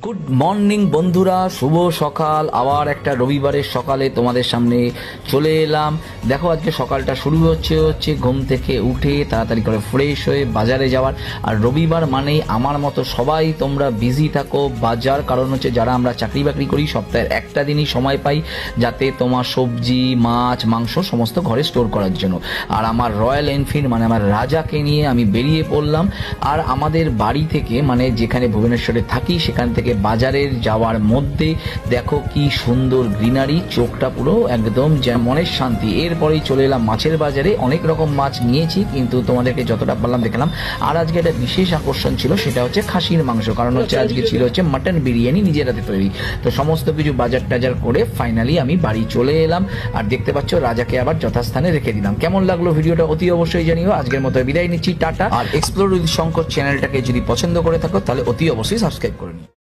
Good morning বন্ধুরা, শুভ সকাল। আবার একটা রবিবারের সকালে তোমাদের সামনে চলে এলাম। দেখো আজকে সকালটা শুরু হচ্ছে ঘুম থেকে উঠে তাড়াতাড়ি করে ফ্রেশ হয়ে বাজারে যাওয়ার। আর রবিবার মানেই আমার মতো সবাই তোমরা বিজি থাকো বাজার, কারণ হচ্ছে যারা আমরা চাকরি বাকরি করি সপ্তাহের একটা দিনই সময় পাই যাতে তোমার সবজি মাছ মাংস সমস্ত ঘরে স্টোর করার জন্য। আর আমার রয়্যাল এনফিল্ড মানে আমার রাজাকে নিয়ে আমি বেরিয়ে পড়লাম। আর আমাদের বাড়ি থেকে মানে যেখানে ভুবনেশ্বরে থাকি সেখান থেকে বাজারের যাওয়ার মধ্যে দেখো কি সুন্দর গ্রিনারি, চোখটা পুরো একদম মনের শান্তি। এরপরেই চলে এলাম মাছের বাজারে। অনেক রকম মাছ নিয়েছি কিন্তু তোমাদেরকে যতটা পারলাম দেখলাম। আর আজকে একটা বিশেষ আকর্ষণ ছিল, সেটা হচ্ছে খাসির মাংস, কারণ হচ্ছে আজকে ছিল হচ্ছে মাটন বিরিয়ানি নিজের হাতে তৈরি। তো সমস্ত কিছু বাজার টাজার করে ফাইনালি আমি বাড়ি চলে এলাম। আর দেখতে পাচ্ছ রাজাকে আবার যথাস্থানে রেখে দিলাম। কেমন লাগলো ভিডিওটা অতি অবশ্যই জানিও। আজকের মতো বিদায় নিচ্ছি, টাটা। আর এক্সপ্লোর উইথ শঙ্কর চ্যানেলটাকে যদি পছন্দ করে থাকো তাহলে অতি অবশ্যই সাবস্ক্রাইব করে নিও।